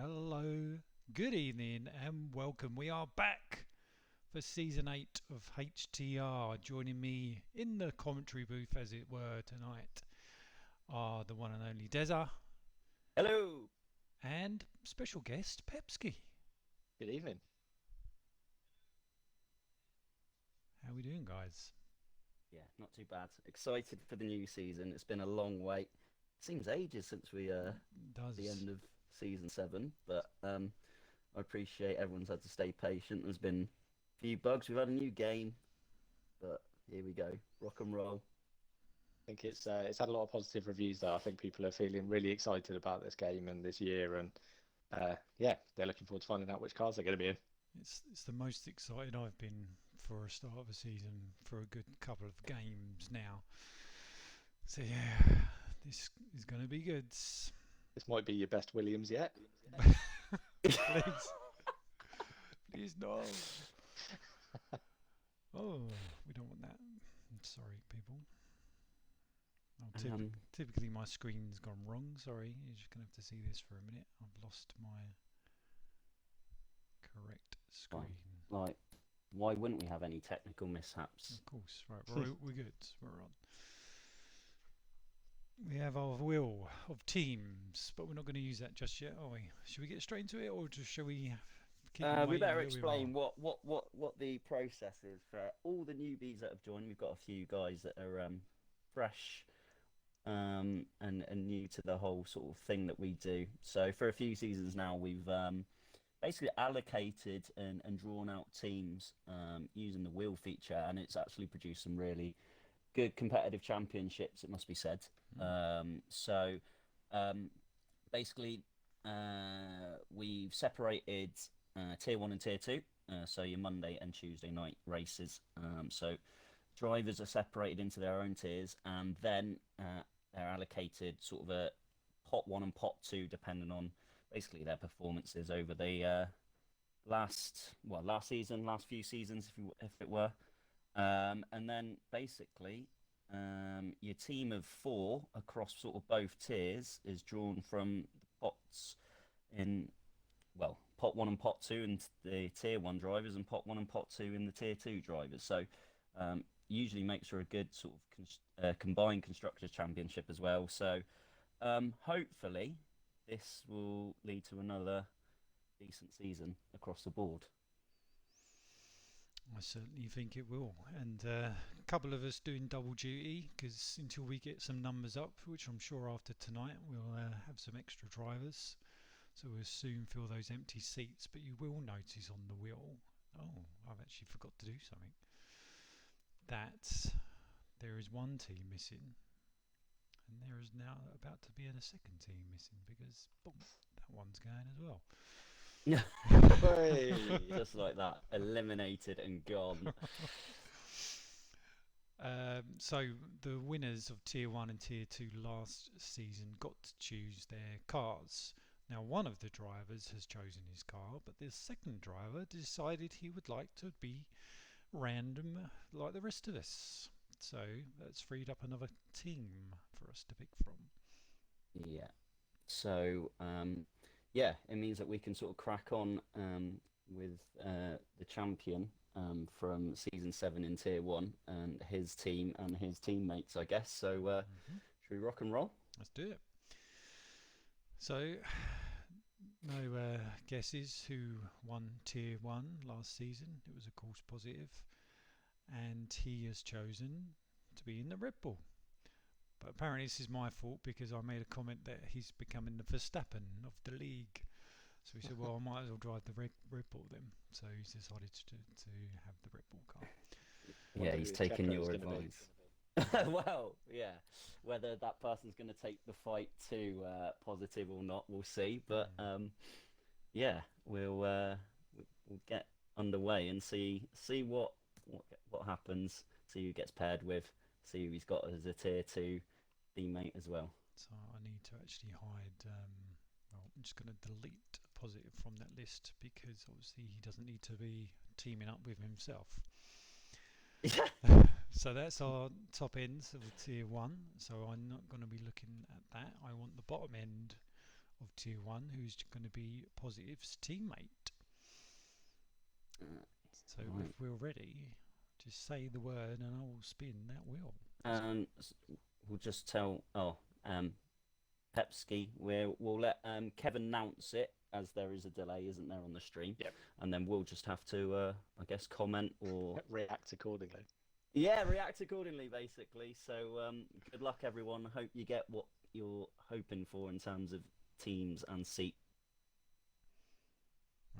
Hello, good evening, and welcome. We are back for season 8 of HTR. Joining me in the commentary booth, as it were, tonight are the one and only Deza Hello. and special guest Pepski. Good evening. How are we doing, guys? Yeah, not too bad. Excited for the new season. It's been a long wait. Seems ages since we Does the end of season 7, but I appreciate everyone's had to stay patient. There's been a few bugs. We've had a new game, but here we go. Rock and roll. I think it's had a lot of positive reviews though. I think people are feeling really excited about this game and this year, and yeah, they're looking forward to finding out which cars they're going to be in. It's the most excited I've been for a start of a season for a good couple of games now. So yeah, this is going to be good. This might be your best Williams yet. Please, please no. Oh, we don't want that. I'm sorry, people. Oh, typically my screen's gone wrong. Sorry, you're just gonna have to see this for a minute. I've lost my correct screen. Like, why wouldn't we have any technical mishaps? Of course, right. We're good. We're on. We have our wheel of teams, but we're not going to use that just yet, are we? Should we get straight into it, or just shall we keep on We waiting better a little bit explain more? what the process is for all the newbies that have joined. We've got a few guys that are fresh and new to the whole sort of thing that we do. So for a few seasons now, we've basically allocated and drawn out teams using the wheel feature, and it's actually produced some really good competitive championships, it must be said. So basically, we've separated tier 1 and tier 2, so your Monday and Tuesday night races. So drivers are separated into their own tiers, and then they're allocated sort of a pot 1 and pot 2 depending on basically their performances over the last season, last few seasons, if it were. And then basically, your team of 4 across sort of both tiers is drawn from the pots in, well, pot 1 and pot 2 in the tier 1 drivers, and pot 1 and pot 2 in the tier 2 drivers. So usually makes for a good sort of combined constructors championship as well. So hopefully this will lead to another decent season across the board. I certainly think it will, and a couple of us doing double duty because until we get some numbers up, which I'm sure after tonight we'll have some extra drivers, so we'll soon fill those empty seats. But you will notice on the wheel, oh, I've actually forgot to do something, that there is one team missing, and there is now about to be a second team missing because boom, that one's going as well. Hooray! Just like that, eliminated and gone. So the winners of Tier 1 and Tier 2 last season got to choose their cars. Now one of the drivers has chosen his car, but the second driver decided he would like to be random like the rest of us. So that's freed up another team for us to pick from. Yeah. So yeah, it means that we can sort of crack on with the champion from season 7 in tier 1 and his team and his teammates, I guess. So should we rock and roll? Let's do it. So no guesses who won Tier 1 last season. It was of course positive, and he has chosen to be in the Red Bull. But apparently this is my fault because I made a comment that he's becoming the Verstappen of the league. So he said, well, I might as well drive the Red Bull then. So he's decided to have the Red Bull car. Yeah, Wonder he's who taken Checo's your gonna be. advice. Well, yeah. Whether that person's going to take the fight to positive or not, we'll see. But yeah, we'll get underway and see what happens. See who gets paired with. See who he's got as a tier 2 teammate as well. So I need to actually hide, well, I'm just going to delete positive from that list because obviously he doesn't need to be teaming up with himself. So that's our top ends of the tier 1, so I'm not going to be looking at that. I want the bottom end of Tier 1, who's going to be Positive's teammate. So right. if we're ready, just say the word and I will spin that wheel. We'll just tell. Pepsi. We'll let Kevin announce it, as there is a delay, isn't there, on the stream? Yep. And then we'll just have to, I guess, comment or react accordingly. Yeah, react accordingly, basically. So good luck, everyone. Hope you get what you're hoping for in terms of teams and seat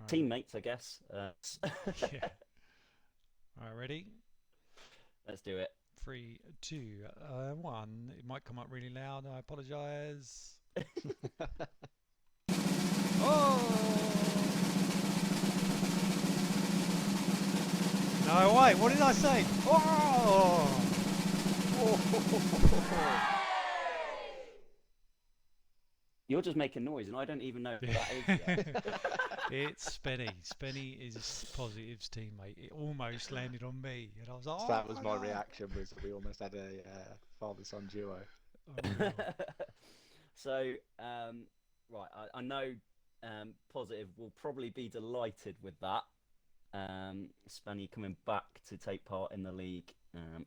teammates, I guess. Yeah. All right, ready? Let's do it. 3, 2, 1. It might come up really loud. I apologise. Oh! No, wait. What did I say? Oh! You're just making noise, and I don't even know what that is yet. It's Spenny. Spenny is Positive's teammate. It almost landed on me, and I was like, So that was my reaction. Was we almost had a father-son duo. Oh. So, right, I know Positive will probably be delighted with that. Spenny coming back to take part in the league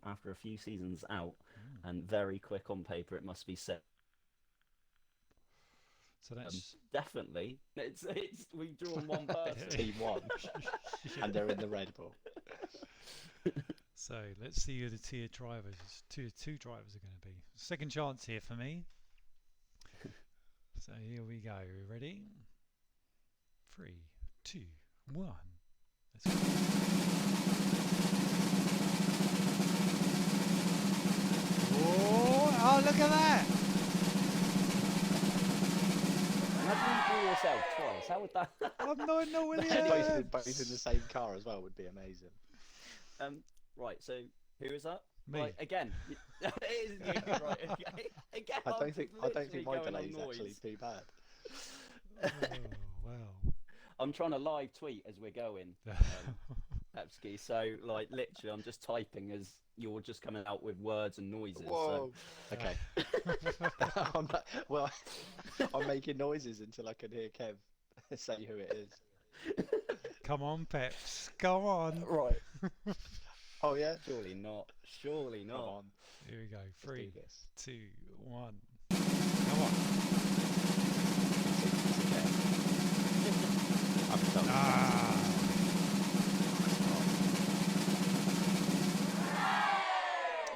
after a few seasons out, and very quick on paper, it must be said. So that's definitely it's we've drawn one person. Team 1, and they're in the Red Bull. So let's see who the tier drivers, two drivers are going to be. Second chance here for me. So here we go. Ready? 3, 2, 1. Let's go. Oh, look at that! Imagine you drew yourself twice. How would that? I'm not no Williams. Both in the same car as well would be amazing. Right. So who is that? Me. Right, again. It is you. Right. Okay. Again. I don't think my delay is noise. actually too bad. Oh, wow. I'm trying to live tweet as we're going, Pepsi. So like literally, I'm just typing as you're just coming out with words and noises. Whoa. So. Okay. I'm making noises until I can hear Kev say who it is. Come on, Peps. Come on. Right. Oh yeah. Surely not. Surely not. Come on. Here we go. 3, 2, 1. Come on.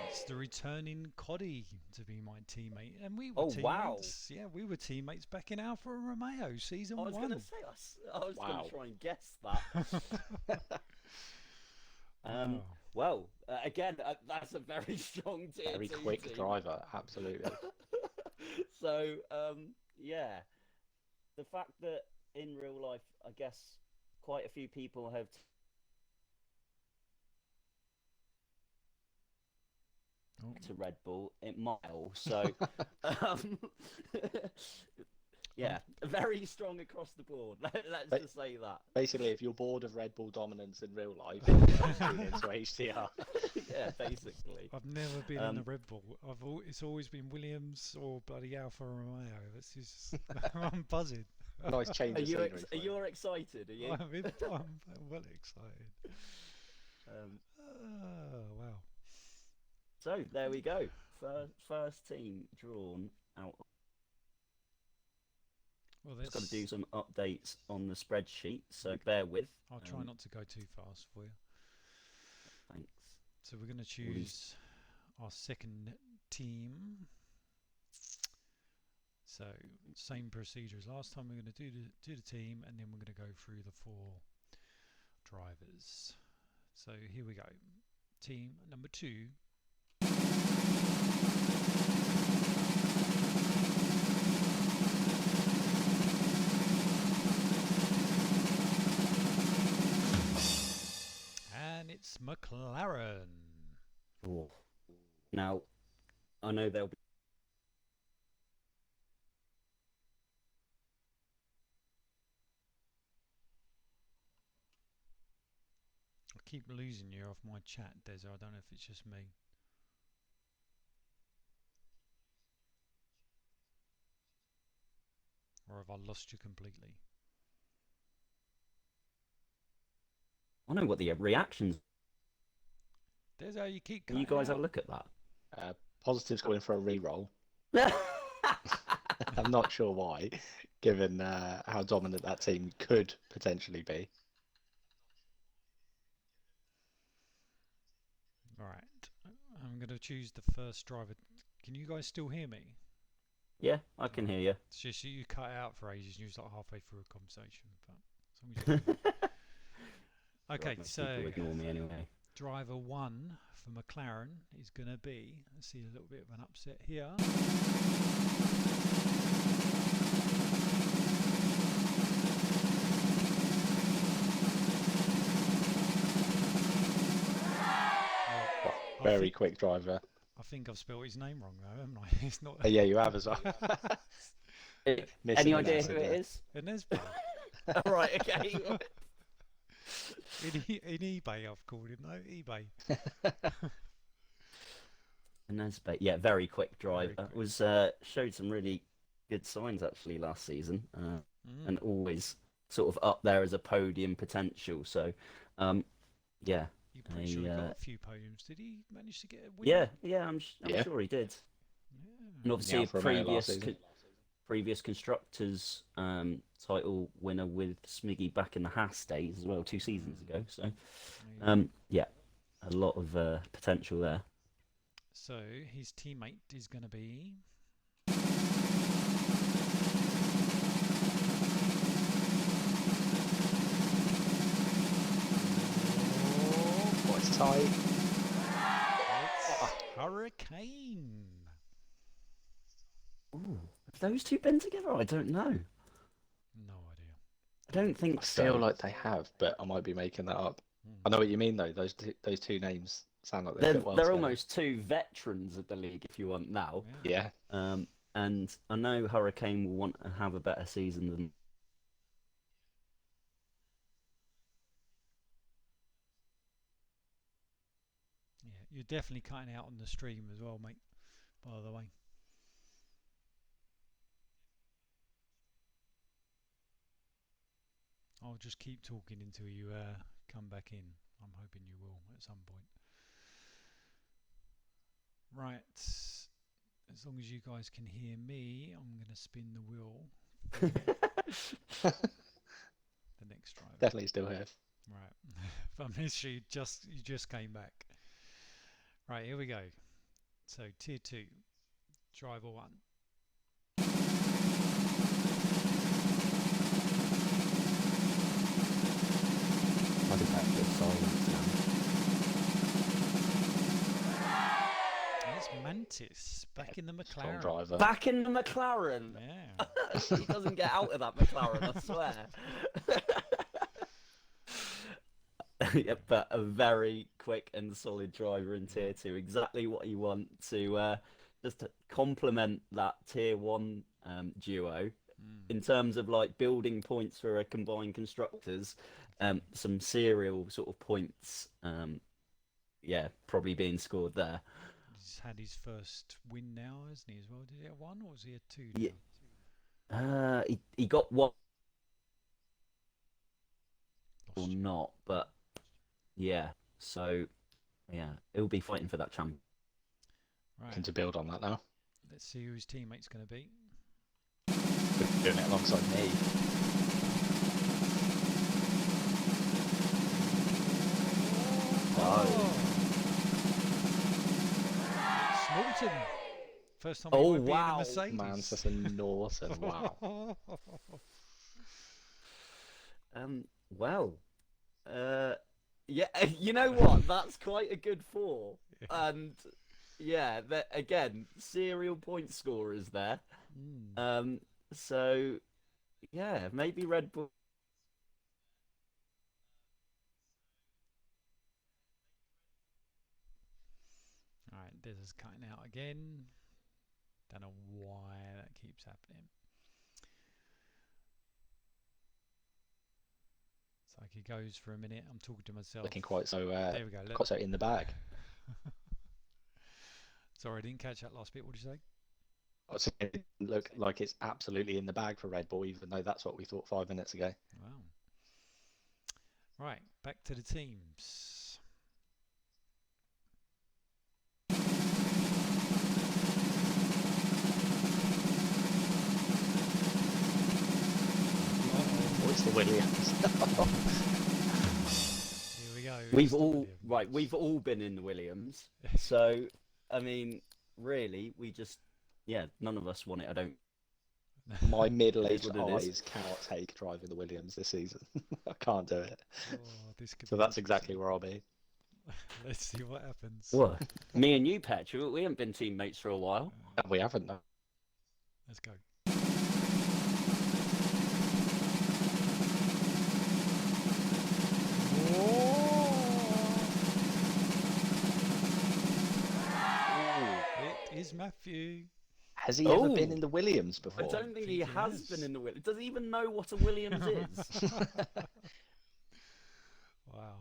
It's the returning Coddy to be my teammate, and we were teammates. Wow. Yeah, we were teammates back in Alfa Romeo season 1. I was going to say, I was Wow. going to try and guess that. Wow. Well, again, that's a very strong tier. Very 2 quick team. driver, absolutely. So, yeah, the fact that in real life, I guess quite a few people have to Red Bull it mile. So, yeah, very strong across the board. Let's just say that. Basically, if you're bored of Red Bull dominance in real life, tune into HTR. Yeah, basically. I've never been in a Red Bull. It's always been Williams or bloody Alfa Romeo. It's just I'm buzzing. Nice change of scenery. Are you excited? Are you? I'm well excited. Oh, wow. So there we go. First team drawn out. Well, Just got to do some updates on the spreadsheet, so bear with. I'll try not to go too fast for you. Thanks. So we're going to choose our second team. So same procedure as last time. We're going to do the team, and then we're going to go through the 4 drivers. So here we go. Team number 2. And it's McLaren. Oh. Now, I know there'll be. I keep losing you off my chat, Des. I don't know if it's just me. Or have I lost you completely? I know what the reactions. There's how you keep Can you cutting guys have out. a look at that? Positive's going for a re-roll. I'm not sure why, given how dominant that team could potentially be. Right. I'm going to choose the first driver. Can you guys still hear me? Yeah, I can hear you. It's just you cut out for ages and you was like halfway through a conversation. But as long as you can hear me. Okay, Most so people ignore me anyway. driver 1 for McLaren is going to be, let's see a little bit of an upset here. Very quick driver. I think I've spelled his name wrong though, haven't I? It's not. Yeah, you have as well. Any idea who it is? Inespe. Right, okay. In eBay, I've called him though. eBay. Nesbet, yeah, very quick driver. Very quick. Was showed some really good signs actually last season, and always sort of up there as a podium potential. So, yeah. You're pretty sure he got a few podiums. Did he manage to get a win? Yeah, I'm sure he did. Yeah. And obviously, Yeah, a for Romeo last previous constructors title winner with Smiggy back in the Haas days as well, 2 seasons ago. So, yeah, a lot of potential there. So his teammate is going to be. Oh, it's tight. It's Hurricane. Ooh, have those two been together? I don't know. No idea. I don't think I so. feel like they have, but I might be making that up. I know what you mean though. Those two names sound like they fit well They're together. almost 2 veterans of the league, if you want now. Yeah. And I know Hurricane will want to have a better season than. Yeah, you're definitely cutting out on the stream as well, mate. By the way. I'll just keep talking until you come back in. I'm hoping you will at some point. Right. As long as you guys can hear me, I'm going to spin the wheel. The next driver. Definitely still here. Right. If I miss you, you just came back. Right, here we go. So tier 2, driver 1. I think that's the silence now. It's Mantis back in the Strong McLaren. driver. Back in the McLaren. Yeah. He doesn't get out of that McLaren, I swear. Yeah, but a very quick and solid driver in tier 2. Exactly what you want to just to complement that tier 1 duo. In terms of like building points for a combined constructors, some serial sort of points, yeah, probably being scored there. He's had his first win now, hasn't he, as well? Did he have 1 or was he a 2? Yeah. He got 1 or not, but yeah. So yeah, he'll be fighting for that champion. Looking to build on that now. Let's see who his teammate's going to be. Doing it alongside me. Oh! Norton. First time Oh, he might be in a wow. Mercedes. Manchester Norton. Wow. Well, yeah, you know what? That's quite a good 4. And yeah, again, serial point scorers there. So yeah, maybe Red Bull. Alright, this is cutting out again. Don't know why that keeps happening. It's like he goes for a minute. I'm talking to myself. Looking quite so. There we go. Quite so in the bag. Sorry, I didn't catch that last bit. What did you say? So it look like it's absolutely in the bag for Red Bull, even though that's what we thought 5 minutes ago. Wow. Right, back to the teams. Oh, it's the Williams. Here we go. We've all been in the Williams. So, I mean, really, none of us want it. I don't. My middle-aged It is what it is. eyes cannot take driving the Williams this season. I can't do it. Oh, this could So be that's interesting. exactly where I'll be. Let's see what happens. What? Me and you, Petra, we haven't been teammates for a while. And we haven't. No. Let's go. It is Matthew. Has he ever been Oh. in the Williams I before? don't think he think he has has. been in the Williams. Does he even know what a Williams is? Wow.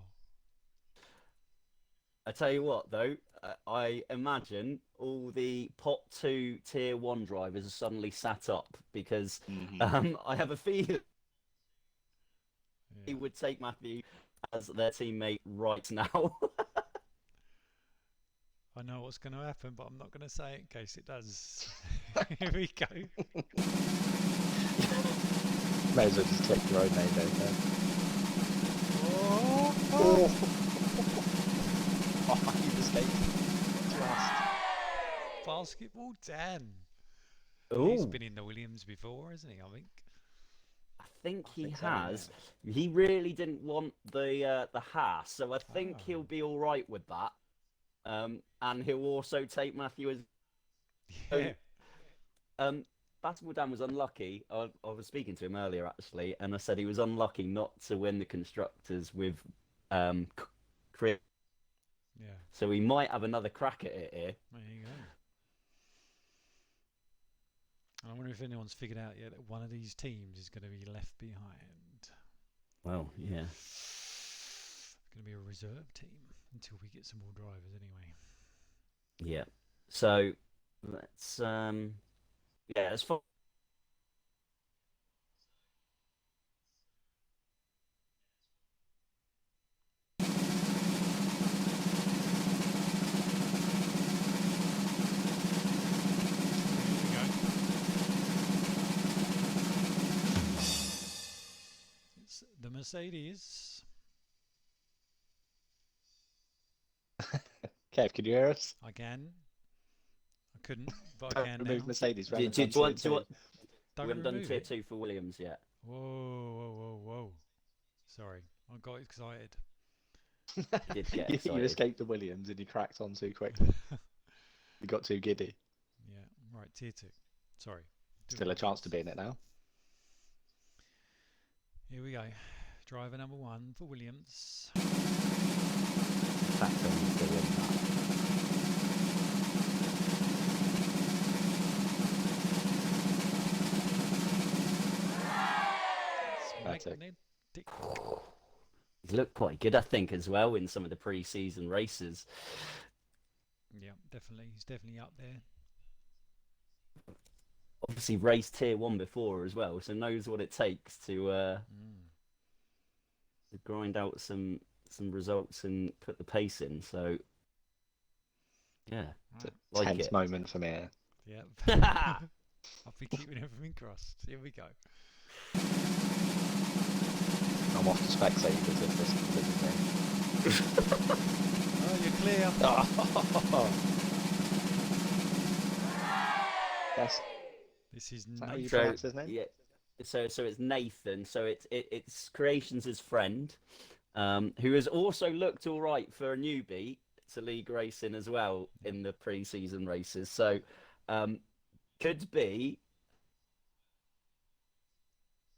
I tell you what, though, I imagine all the pot 2 tier 1 drivers are suddenly sat up because I have a feeling he Yeah. would take Matthew as their teammate right now. I know what's going to happen, but I'm not going to say it in case it does. Here we go. May as well just click your own name there. Oh, Oh, you've escaped. Just. Basketball Dan. He's Ooh. been in the Williams before, hasn't he? I think. I think he think so, yeah. has. He really didn't want the Haas, so I think Ah. he'll be all right with that. And he'll also take Matthew as Yeah. Basketball Dan was unlucky. I was speaking to him earlier actually, and I said he was unlucky not to win the constructors with Chris. Yeah. So he might have another crack at it here. There you go. I wonder if anyone's figured out yet that one of these teams is going to be left behind. Well, yeah. It's going to be a reserve team until we get some more drivers anyway. Yeah. So let's let's follow. Here we go. It's the Mercedes. Kev, can you hear us? I can. I couldn't, but I Don't can remove now. Mercedes. Do we you haven't done want tier two. Don't we haven't done remove tier it. 2 for Williams yet. Whoa, whoa, whoa, whoa. Sorry, I got excited. Did get You excited. escaped the Williams and you cracked on too quickly. You got too giddy. Yeah, right, tier 2. Sorry. Do Still a chance apologise. to be in it now. Here we go. Driver number 1 for Williams. Back on the win. It's That's it. magnetic. He's looked quite good, I think, as well in some of the pre-season races. Yeah, definitely. He's definitely up there. Obviously, raced tier 1 before as well, so knows what it takes to grind out some results and put the pace in. So, yeah, Right. like Tense it. moment for me. Yeah. I'll be keeping everything crossed. Here we go. I'm off to spectate because of this thing. Oh, you're clear. Yes. This is that how you Nathan. pronounce his name? Yeah, so it's Nathan. So it's Creations' friend, who has also looked all right for a newbie to league racing as well in the pre-season races. So could be,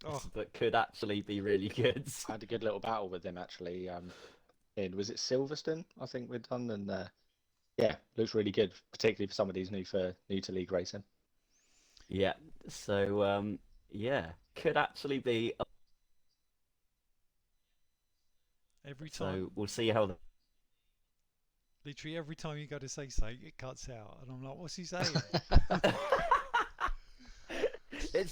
Oh, but could actually be really good. I had a good little battle with him actually. Was it Silverstone? I think we'd done, and yeah, looks really good, particularly for somebody who's new to league racing. Yeah. So yeah, could actually be. every time. So we'll see how. Literally every time you go to say something, it cuts out. And I'm like, what's he saying?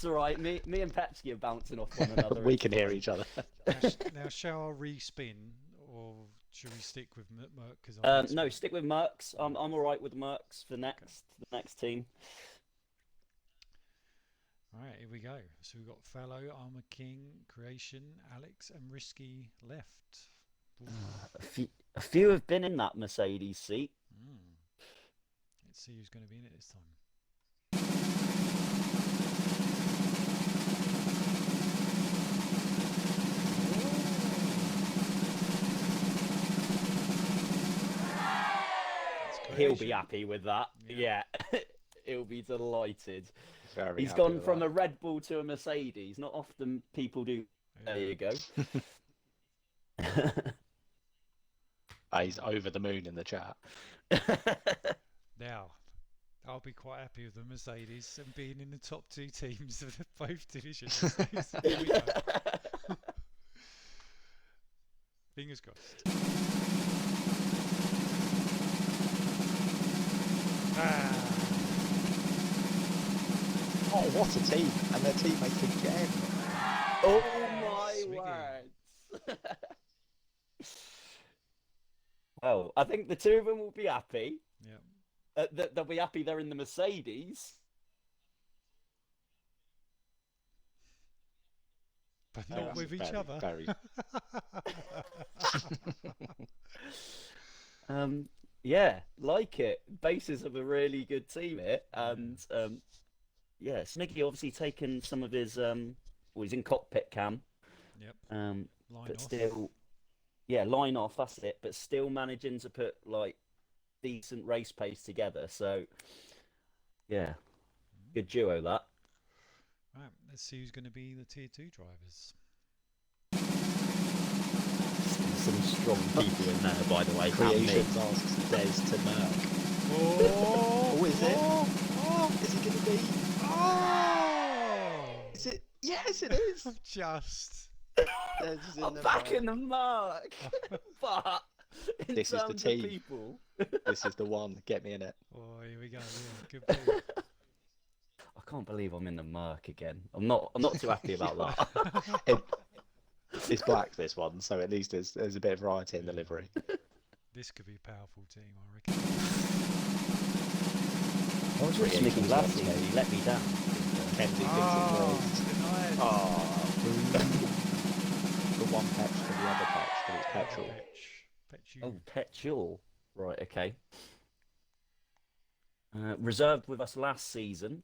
It's all right. Me and Petsky are bouncing off one another. We it's can hear fine. each other. Now, shall I respin, or should we stick with Merc? Because No, stick with Mercs. I'm all right with Mercs for the next team. Right, here we go. So we've got Fallow, Armor King, Creation, Alex, and Risky left. A few have been in that Mercedes seat. Let's see who's going to be in it this time. He'll be happy with that. Yeah. He'll be delighted. Very He's happy gone with from that. a Red Bull to a Mercedes. Not often people do. There you go. He's over the moon in the chat. Now, I'll be quite happy with the Mercedes and being in the top 2 teams of both divisions. Here we go. Fingers crossed. Oh, what a team! And their teammates again. Oh my words! Well, I think the 2 of them will be happy. Yeah. They'll be happy they're in the Mercedes. But not with each other. Very. Yeah, like it. Basis of a really good team here, and yeah, Sniggy obviously taken some of his well, he's in cockpit cam. Yep. But Line off. still, yeah, line off. That's it. But still managing to put like decent race pace together. So, yeah, good duo that. Right, let's see who's going to be the tier 2 drivers. Some strong people in there, by the way. Creations asks Des to Merc. Oh, is it? Oh, Is it going to be? oh! Is it? Yes, it is. Just. Des is in I'm the back Merc. in the mark, but in This is the terms of team. people, This is the one. Get me in it. Oh, here we go. Yeah, good ball. I can't believe I'm in the mark again. I'm not too happy about that. It's black, this one, so at least there's a bit of variety in the livery. This could be a powerful team, I reckon. I was with Snicky last year. He let me down. Kenzie Oh, thinks it was. denied. Oh. The one patch to the other patch, but it's petrol. Petch. Oh, petrol. Right. Okay. Reserved with us last season.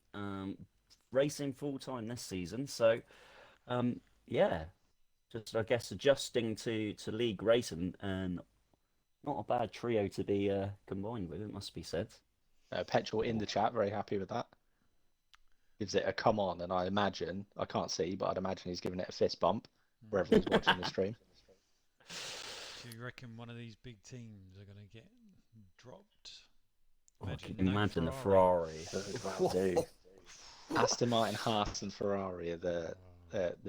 Racing full time this season. So, yeah. Just I guess adjusting to league racing, and not a bad trio to be combined with. It must be said. Petrol in the chat, very happy with that. Gives it a come on, and I can't see, but I'd imagine he's giving it a fist bump for everyone's watching the stream. Do you reckon one of these big teams are going to get dropped? I can imagine the Ferrari. Well, do. Aston Martin, Haas, and Ferrari are the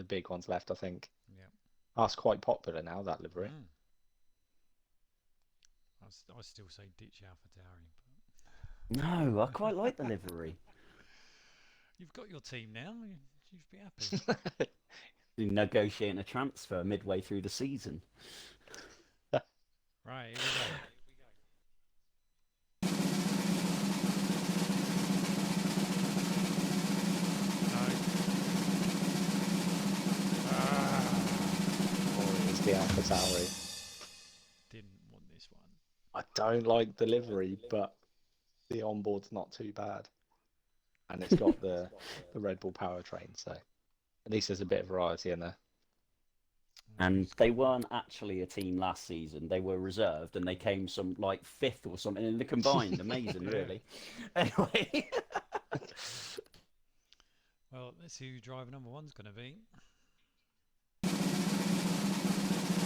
big ones left, I think. Yeah. Haas quite popular now, that livery. I still say ditch AlphaTauri. No, I quite like the livery. You've got your team now. You should be happy. Negotiating a transfer midway through the season. Right, here we go. It's the AlphaTauri. Didn't want this one. I don't like the livery, but the onboard's not too bad. And it's got the Red Bull powertrain, so at least there's a bit of variety in there. And they weren't actually a team last season. They were reserved, and they came some like 5th or something in the combined. Amazing, really. Anyway. Well, let's see who driver number 1's going to be.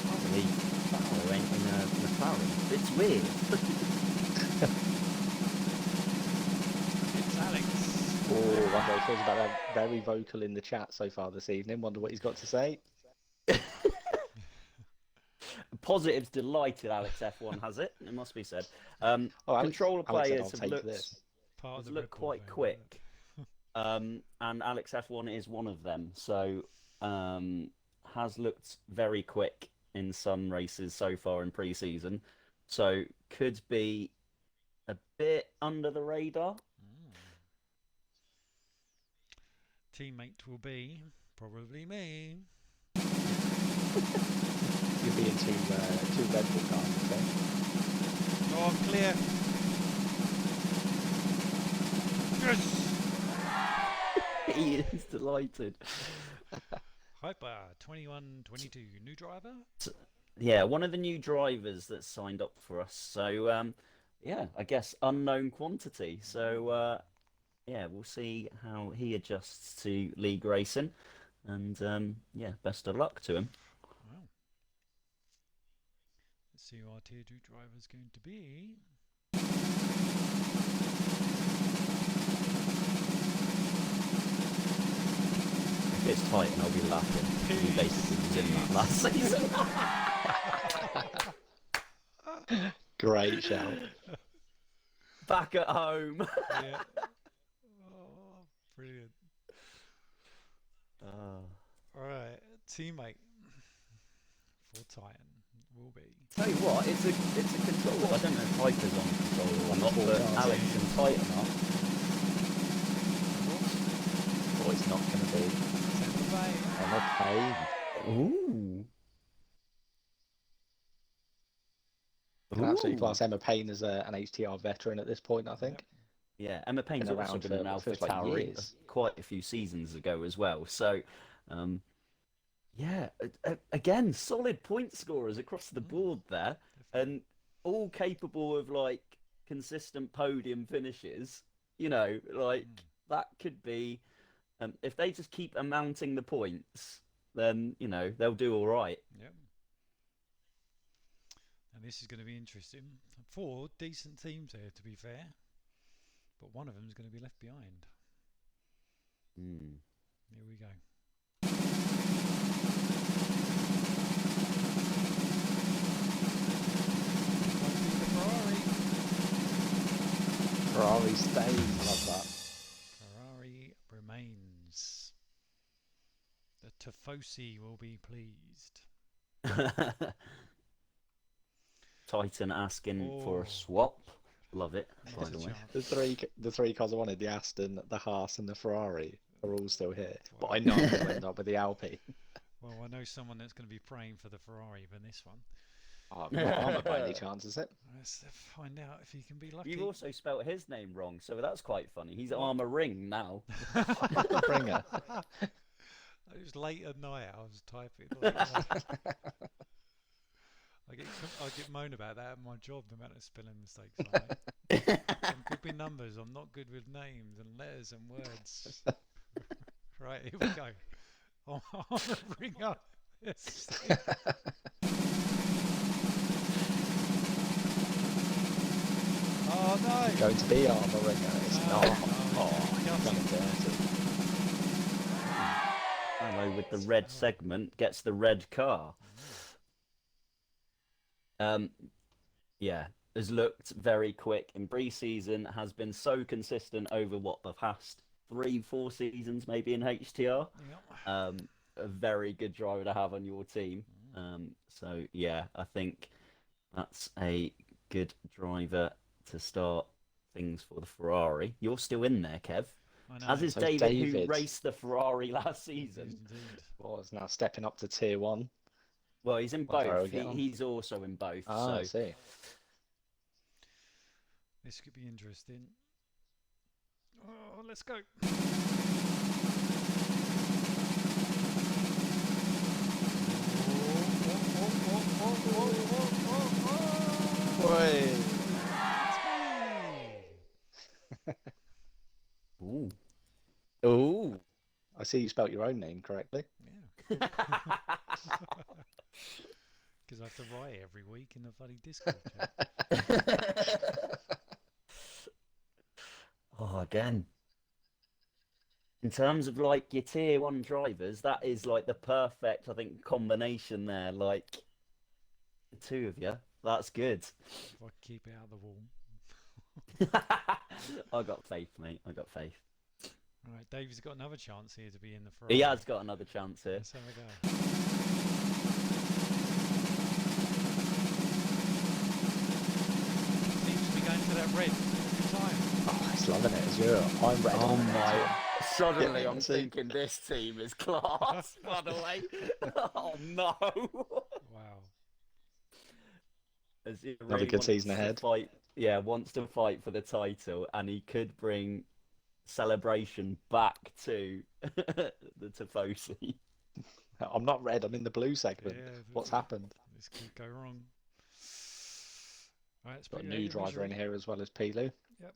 Probably Fowler ain't in a McLaren. It's weird. It's Alex. Oh, wonder what he feels about that. Very vocal in the chat so far this evening. Wonder what he's got to say. Positives delighted Alex F1 has it. It must be said. Alex Controller said, players "I'll have take looked, this." Part of the looked Red Bull quite van, quick. And Alex F1 is one of them. So has looked very quick in some races so far in pre-season. So could be a bit under the radar. Teammate will be probably me. You'll be in two Red Bull cars, I think. Oh, I'm clear. Yes! He is delighted. Hyper 2122, new driver. Yeah, one of the new drivers that's signed up for us. So yeah, I guess unknown quantity. So yeah, we'll see how he adjusts to league racing, and yeah, best of luck to him. Wow. Let's see who our tier 2 driver is going to be. If it's Titan, I'll be laughing. He basically was in that last season. Great shout. Back at home. Yeah. Oh, brilliant. Alright, teammate for Titan will be. Tell you what, it's a controller. I don't know if Piper's on a controller or not, but Alex and Titan are. Oh, it's not going to be Emma Payne. Ooh. Can absolutely class Emma Payne as an HTR veteran at this point, I think. Yeah, Emma Payne's Been also around been an for Alpha feels like Tauri years. quite a few seasons ago as well. So, yeah, again, solid point scorers across the board there, and all capable of like consistent podium finishes. You know, like that could be, if they just keep amounting the points, then you know they'll do all right. Yep. And this is going to be interesting. 4 decent teams here, to be fair, but one of them is going to be left behind. Here we go. Might be the Ferrari. Ferrari stays, I love that. Ferrari remains. The Tifosi will be pleased. Titan asking for a swap. Love it, by the way. The three cars I wanted, the Aston, the Haas, and the Ferrari, are all still here. But I know I'm going to end up with the Alpine. Well, I know someone that's going to be praying for the Ferrari for this one. Oh, not Armour by any chance, is it? Let's find out if he can be lucky. You've also spelt his name wrong, so that's quite funny. He's Armour Ring now. Bringer. It was late at night. I was typing. Late at night. I get moan about that at my job, the amount of spelling mistakes I make. I'm good with numbers. I'm not good with names and letters and words. Right, here we go. I'll bring up. Yes. Oh no! Going to be Armour Ringer. It's not. Oh, done it dirty. Hello with the red segment gets the red car. Yeah, has looked very quick in pre-season, has been so consistent over what the past 3-4 seasons maybe in HTR. Yep. A very good driver to have on your team. So yeah, I think that's a good driver to start things for the Ferrari. You're still in there, Kev. I know. As is So David, who David. raced the Ferrari last season. Indeed. Well, it's now stepping up to tier 1. Well, he's in Well, both. He's also in both. Ah, I So see. This could be interesting. Oh, let's go. Boy. ooh, ooh. I see you spelt your own name correctly. Yeah. Because I have to write every week in the bloody Discord chat. Oh, again. In terms of like your tier 1 drivers, that is like the perfect, I think, combination there. Like the two of you, that's good. If I keep it out of the wall. I got faith, mate. I got faith. Right, Dave's got another chance here to be in the Ferrari. He has got another chance here. Let's have a go. Seems to be going to that red every time. Oh, it's loving it as well. I'm red. Oh my! Suddenly, Yeah, I'm see. thinking this team is class. By the way, oh no! Wow. As he Another good wants season to ahead. Fight, yeah, wants to fight for the title, and he could bring celebration back to the Tifosi. I'm not red. I'm in the blue segment. Yeah, What's happened? This could go wrong. Right, let's Got a put new driver in here as well as Pilu. Yep.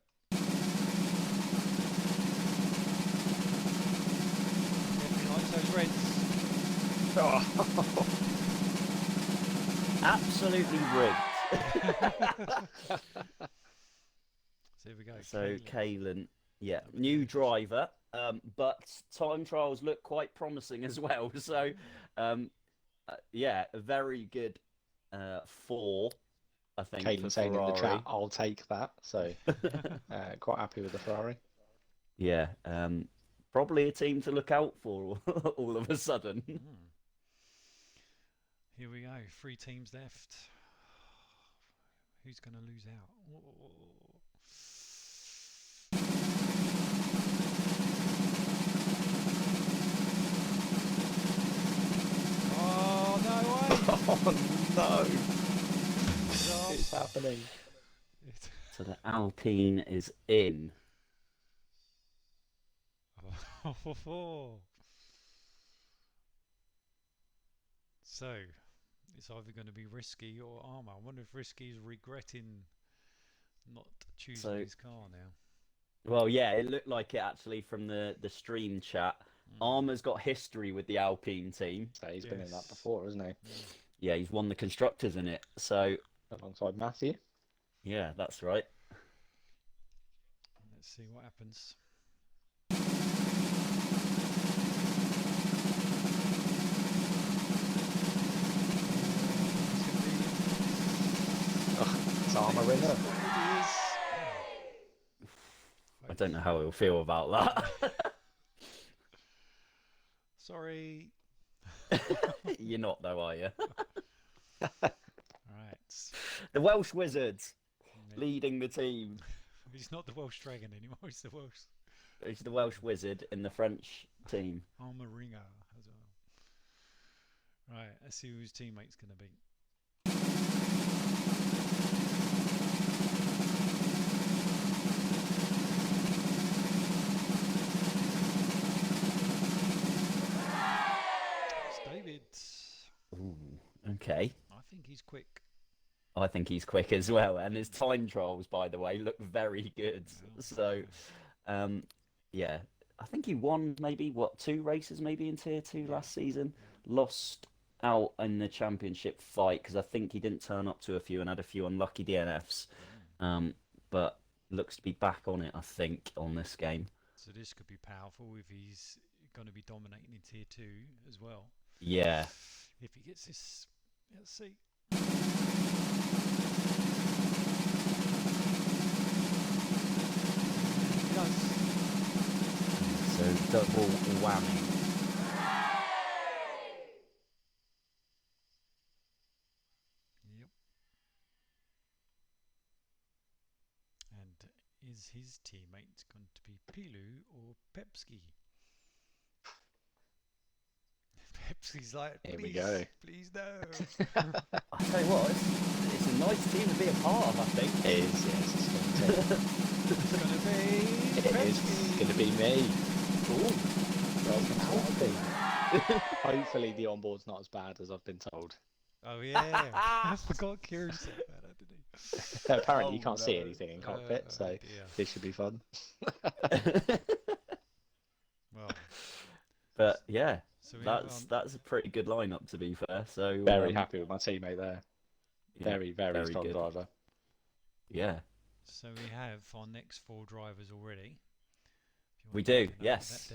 Definitely likes those reds. Oh. Absolutely rigged. So here we go. So Kayla. Kalen, yeah, new driver, but time trials look quite promising as well. So, yeah, a very good 4, I think. Caden saying in the chat, I'll take that. So, quite happy with the Ferrari. Yeah, probably a team to look out for all of a sudden. Here we go. 3 teams left. Who's going to lose out? Oh, no way! Oh no! It's happening. So the Alpine is in. So, it's either going to be Risky or Armour. I wonder if Risky is regretting not choosing his car now. Well, yeah, it looked like it actually from the stream chat. Armour's got history with the Alpine team. So he's been in that before, hasn't he? Yeah, he's won the constructors in it. So alongside Matthew. Yeah, that's right. Let's see what happens. It's Armour in it. I don't know how he'll feel about that. Sorry. You're not though, are you? Right. The Welsh Wizards leading the team. He's not the Welsh Dragon anymore. He's the Welsh. He's the Welsh Wizard in the French team. Armour Ringer as well. Right. Let's see who his teammate's going to be. Ooh, okay. I think he's quick. I think he's quick as well, and his time trials, by the way, look very good. So, yeah, I think he won maybe 2 races maybe in Tier 2 last season. Lost out in the championship fight because I think he didn't turn up to a few and had a few unlucky DNFs. But looks to be back on it, I think, on this game. So this could be powerful if he's going to be dominating in Tier 2 as well. Yeah. If he gets this, let's see. He does. So double whammy. Yep. And is his teammate going to be Pilu or Pepski? Pepsi's like, here we go. Please no. I tell you what, it's a nice team to be a part of, I think. It is, yes. It's going to be It is going to be me. Ooh. Hopefully the onboard's not as bad as I've been told. Oh yeah, I forgot Kieran said that, didn't he? Apparently you can't see anything in cockpit, so this should be fun. Well, but yeah, so that's a pretty good lineup to be fair. So very happy with my teammate there. Yeah, very strong good. driver. Yeah. So we have our next 4 drivers already. We do, yes.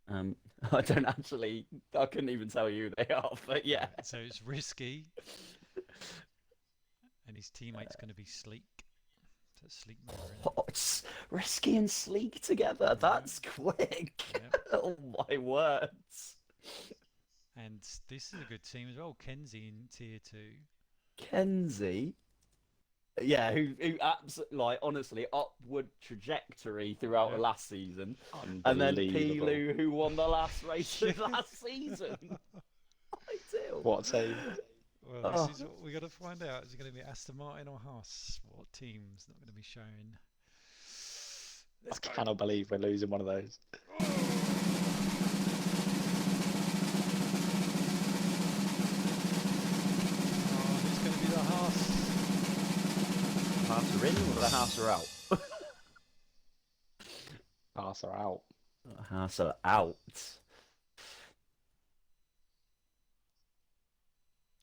I don't actually, I couldn't even tell you who they are, but yeah. So it's Risky, and his teammate's going to be Sleek. So That's sleek motor, isn't it? Oh, it's risky and sleek together. That's quick. Yep. Oh my words. And this is a good team as well. Kenzie in tier 2. Kenzie. Yeah, who absolutely, like, honestly, upward trajectory throughout the Yep. last season. And then Unbelievable. Pilu, who won the last race of last season. Ideal. What a team. Well, Oh. this is what we got to find out. Is it going to be Aston Martin or Haas? What team's not going to be shown? Let's I go. cannot believe we're losing one of those. Oh, it's going to be the Haas. Haas are in or the Haas are out? Pass are out. Haas are out.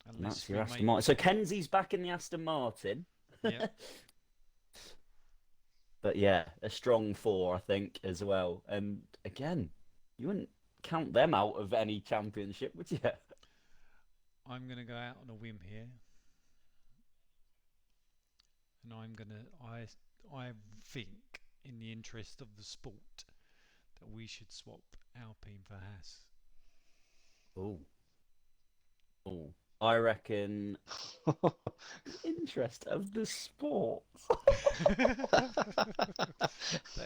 And Unless that's we your Aston make... Martin. So Kenzie's back in the Aston Martin. Yeah. But yeah, a strong 4, I think, as well. And again, you wouldn't count them out of any championship, would you? I'm going to go out on a whim here. And I'm going to... I think, in the interest of the sport, that we should swap Alpine for Haas. Oh. Oh. I reckon interest of the sport. That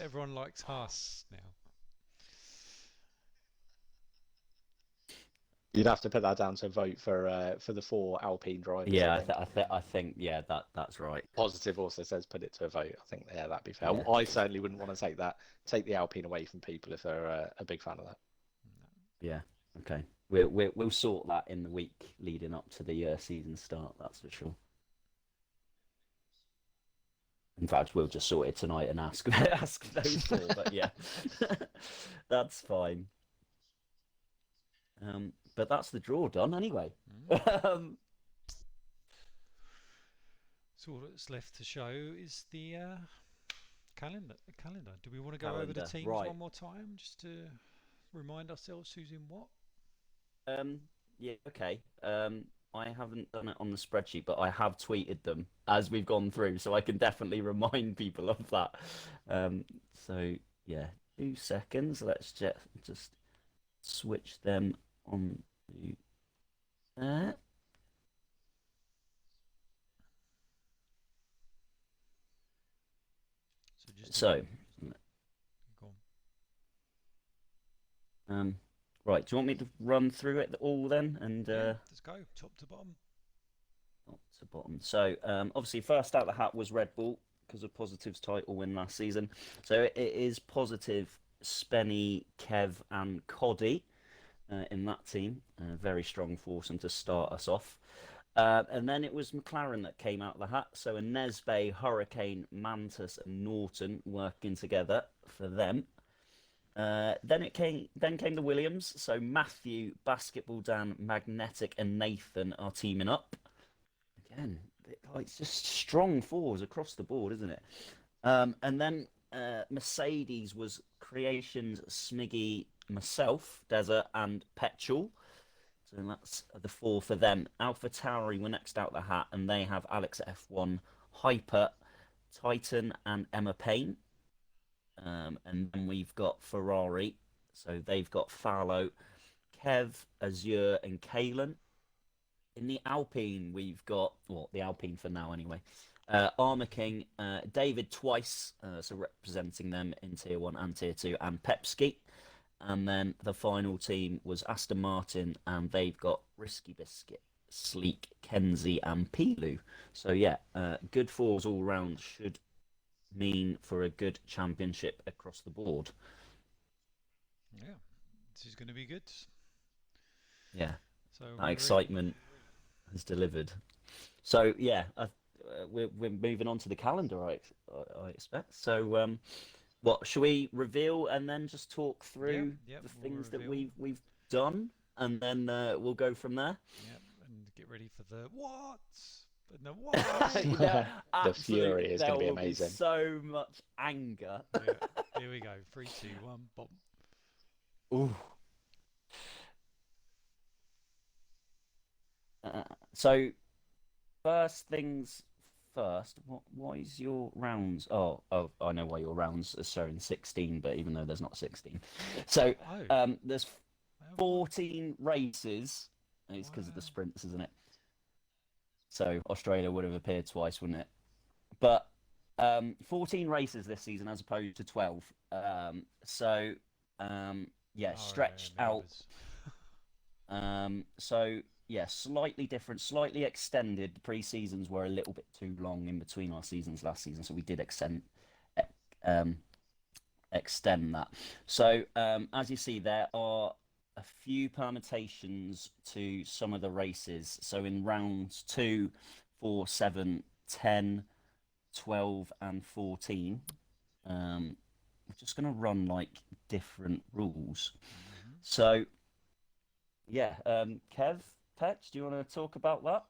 everyone likes Haas now. You'd have to put that down to vote for the 4 Alpine drivers. Yeah, I I think yeah, that's right. Positive also says put it to a vote. I think that'd be fair. Yeah. I certainly wouldn't want to take the Alpine away from people if they're a big fan of that. Yeah. Okay. We'll sort that in the week leading up to the season start. That's for sure. In fact, we'll just sort it tonight and ask those 4. But yeah, that's fine. But that's the draw done anyway. So all that's left to show is the calendar. Do we want to go over the Calendar, teams right. one more time just to remind ourselves who's in what? Yeah, okay. I haven't done it on the spreadsheet, but I have tweeted them as we've gone through, so I can definitely remind people of that. So yeah, 2 seconds. Let's just switch them on to there. So, go on. right, do you want me to run through it all then? And Let's go top to bottom. Top to bottom. So, obviously, first out the hat was Red Bull because of Positive's title win last season. So it is Positive, Spenny, Kev, and Coddy in that team. Very strong foursome to start us off. And then it was McLaren that came out of the hat. So a Nesbe, Hurricane, Mantis, and Norton working together for them. Then came the Williams. So Matthew, Basketball Dan, Magnetic, and Nathan are teaming up. Again, it's just strong 4s across the board, isn't it? And then Mercedes was Creations, Smiggy, myself, Desert, and Petrol. So that's the 4 for them. Alpha Tauri were next out the hat, and they have Alex at F1, Hyper, Titan, and Emma Payne. And then we've got Ferrari. So they've got Fallow, Kev, Azure, and Kalen. In the Alpine, we've got, well, the Alpine for now anyway, Armour King, David twice, so representing them in Tier 1 and Tier 2, and Pepski. And then the final team was Aston Martin, and they've got Risky Biscuit, Sleek, Kenzie, and Pilu. So yeah, good 4s all round should mean for a good championship across the board. Yeah, this is going to be good. Yeah, so that excitement has delivered. So yeah, we're moving on to the calendar, I expect. So what shall we reveal and then just talk through the things that we've done, and then we'll go from there. Yep, and get ready for the what? And the what? Yeah, the fury is going to be there will amazing. Be so much anger. Yeah, here we go. 3, 2, 1, bomb. Ooh. So, first things first, why is your rounds? Oh, I know why your rounds are showing 16, but even though there's not 16, so there's Oh, 14 races. It's because of the wow. sprints, isn't it? So Australia would have appeared twice, wouldn't it? But 14 races this season as opposed to 12. So yeah, Oh, yeah, stretched many out. others. So yeah, slightly different, slightly extended. The pre-seasons were a little bit too long in between our seasons last season, so we did e- um, extend that. So as you see, there are a few permutations to some of the races. So in rounds 2, 4, 7, 10, 12, and 14, we're just going to run like different rules. Hmm. So yeah, Kev, Petch, do you want to talk about that?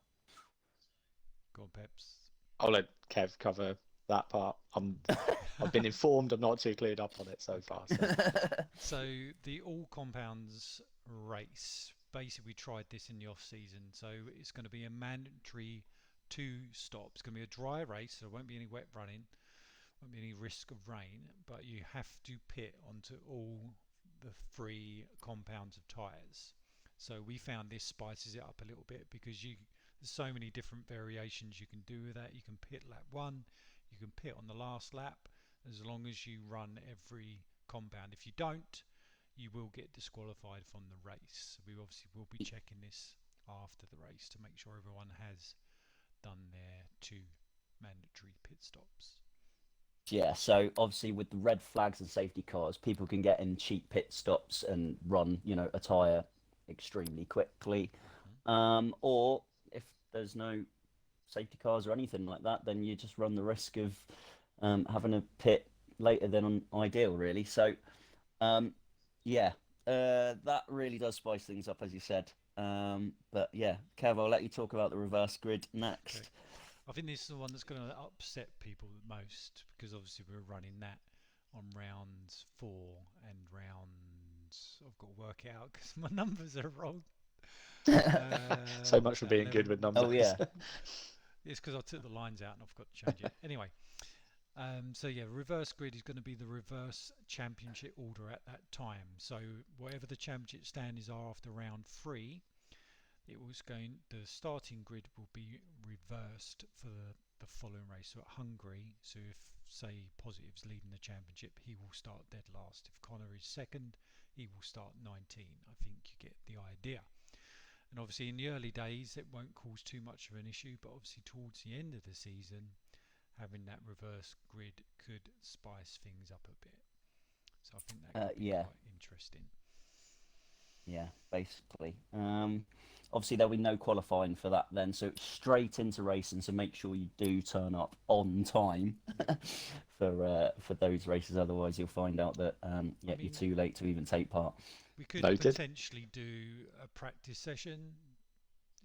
Go on, Peps. I'll let Kev cover that part. I've been informed. I'm not too cleared up on it so Okay. far. So So the all compounds race, basically we tried this in the off season. So it's going to be a mandatory 2 stops. It's going to be a dry race, so there won't be any wet running, won't be any risk of rain, but you have to pit onto all the 3 compounds of tyres. So we found this spices it up a little bit because there's so many different variations you can do with that. You can pit lap 1, you can pit on the last lap, as long as you run every compound. If you don't, you will get disqualified from the race. So we obviously will be checking this after the race to make sure everyone has done their 2 mandatory pit stops. Yeah, so obviously with the red flags and safety cars, people can get in cheap pit stops and run, a tyre extremely quickly. Hmm. Or if there's no safety cars or anything like that, then you just run the risk of having a pit later than ideal, really. So, um, yeah, that really does spice things up, as you said. But yeah, Kev, I'll let you talk about the reverse grid Okay. next. I think this is the one that's going to upset people the most because obviously we're running that on rounds 4 and rounds. I've got to work it out because my numbers are wrong. so What's much for that? being good 11. with Oh numbers. yeah, It's because I took the lines out and I've got to change it. Anyway, so yeah, reverse grid is going to be the reverse championship order at that time. So whatever the championship standings are after round 3, the starting grid will be reversed for the following race. So at Hungary, so if say Positive's leading the championship, he will start dead last. If Connor is second, he will start 19. I think you get the idea. And obviously in the early days it won't cause too much of an issue, but obviously towards the end of the season, having that reverse grid could spice things up a bit. So I think that could be yeah. quite interesting. Yeah, basically. Obviously, there'll be no qualifying for that then, so it's straight into racing. So make sure you do turn up on time Yep. for those races. Otherwise, you'll find out that I yeah, you're mean, too late to even take part. we could Noted. potentially do a practice session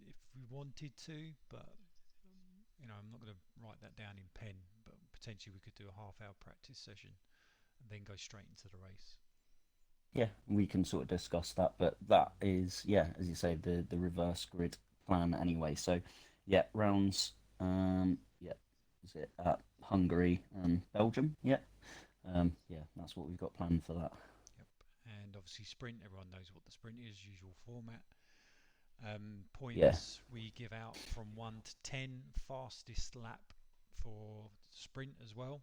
if we wanted to, but I'm not going to write that down in pen. But potentially we could do a half-hour practice session and then go straight into the race. Yeah, we can sort of discuss that, but that is yeah, as you say, the reverse grid plan anyway. So yeah, rounds. Yeah, is it at Hungary and Belgium? Yeah. Yeah, that's what we've got planned for that. Yep. And obviously sprint. Everyone knows what the sprint is. Usual format. Yeah, Points we give out from 1 to 10, fastest lap for sprint as well.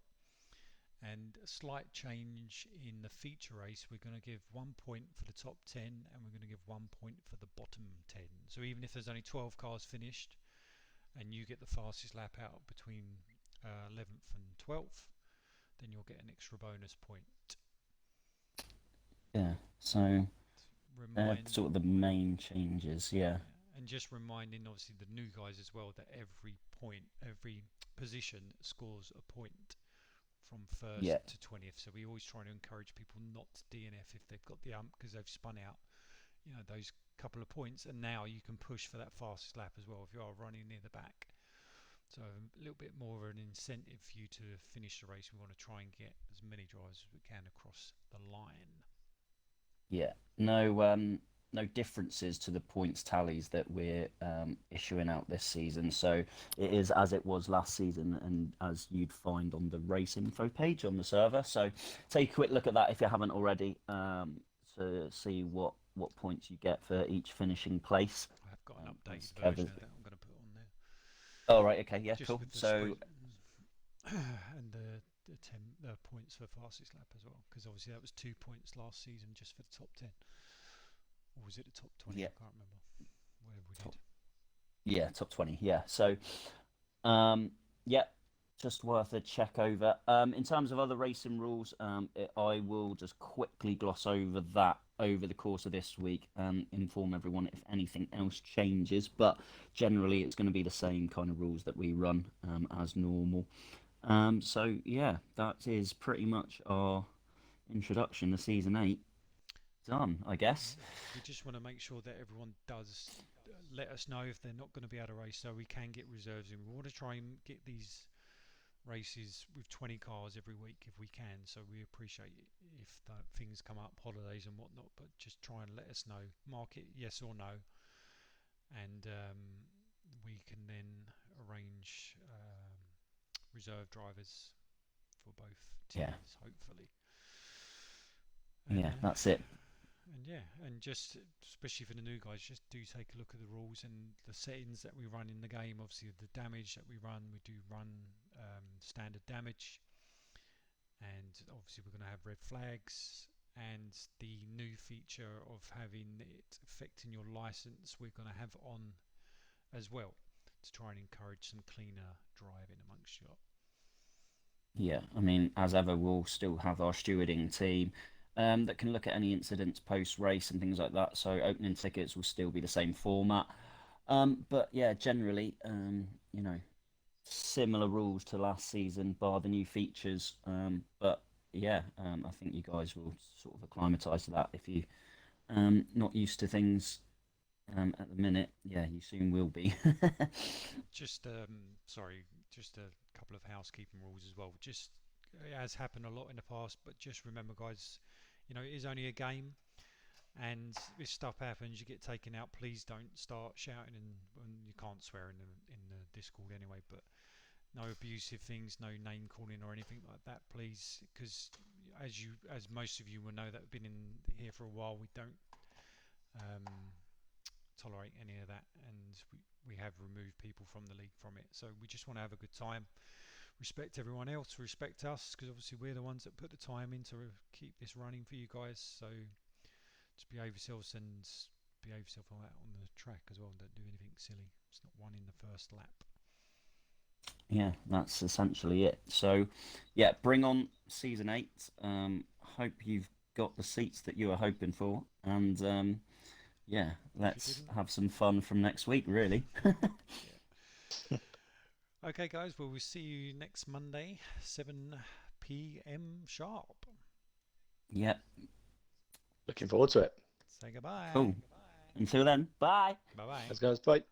And a slight change in the feature race, we're going to give 1 point for the top 10 and we're going to give 1 point for the bottom 10. So even if there's only 12 cars finished and you get the fastest lap out between 11th and 12th, then you'll get an extra bonus point. yeah. So Remind sort of the main changes. Yeah, And just reminding obviously the new guys as well that every position scores a point from first yeah, to 20th. So we always try to encourage people not to DNF if they've got the because they've spun out, those couple of points. And now you can push for that fastest lap as well if you are running near the back. So a little bit more of an incentive for you to finish the race. We want to try and get as many drivers as we can across the line. yeah. No, no differences to the points tallies that we're issuing out this season. So it is as it was last season, and as you'd find on the race info page on the server. So take a quick look at that if you haven't already, to see what points you get for each finishing place. I've got an updated as version Kev- of that I'm going to put on there. Oh right, okay, yeah, Just cool. with the So and the points for fastest lap as well, because obviously that was 2 points last season just for the top 10, or was it the top 20? yeah, I can't remember. Whatever we top, did. yeah, top 20. Yeah. So yeah, just worth a check over. In terms of other racing rules, I will just quickly gloss over that over the course of this week and inform everyone if anything else changes. But generally, it's going to be the same kind of rules that we run as normal. So yeah, that is pretty much our introduction to season 8 done, I guess. Yeah, we just want to make sure that everyone does let us know if they're not going to be able to race, so we can get reserves in. We want to try and get these races with 20 cars every week if we can. So we appreciate it if things come up, holidays and whatnot. But just try and let us know, mark it yes or no, and we can then arrange reserve drivers for both Yeah, tiers, hopefully. yeah, And that's it. and yeah, and just especially for the new guys, just do take a look at the rules and the settings that we run in the game. Obviously, the damage that we do run standard damage, and obviously we're going to have red flags. And the new feature of having it affecting your license, we're going to have on as well to try and encourage some cleaner driving amongst you lot. Yeah, I mean, as ever, we'll still have our stewarding team that can look at any incidents post race and things like that. So opening tickets will still be the same format. But yeah, generally, similar rules to last season, bar the new features. But yeah, I think you guys will sort of acclimatise to that if you not used to things at the minute. Yeah, you soon will be. Just sorry, just a couple of housekeeping rules as well. Just it has happened a lot in the past, but just remember, guys, it is only a game, and if stuff happens, you get taken out. Please don't start shouting, and you can't swear in the Discord anyway. But no abusive things, no name calling or anything like that, please, because as most of you will know that have been in here for a while, we don't um, tolerate any of that, and we have removed people from the league from it. So we just want to have a good time, respect everyone else, respect us, because obviously we're the ones that put the time in to keep this running for you guys. So just behave yourselves and behave yourself on the track as well. Don't do anything silly. It's not one in the first lap. Yeah, that's essentially it. So, yeah, bring on season 8. Hope you've got the seats that you were hoping for, and yeah, let's have some fun from next week, really. Yeah. Okay, guys. Well, we'll see you next Monday, 7 p.m. sharp. Yeah, Looking forward to it. Say goodbye. cool. Until then, bye. Bye bye. Let's go. Bye.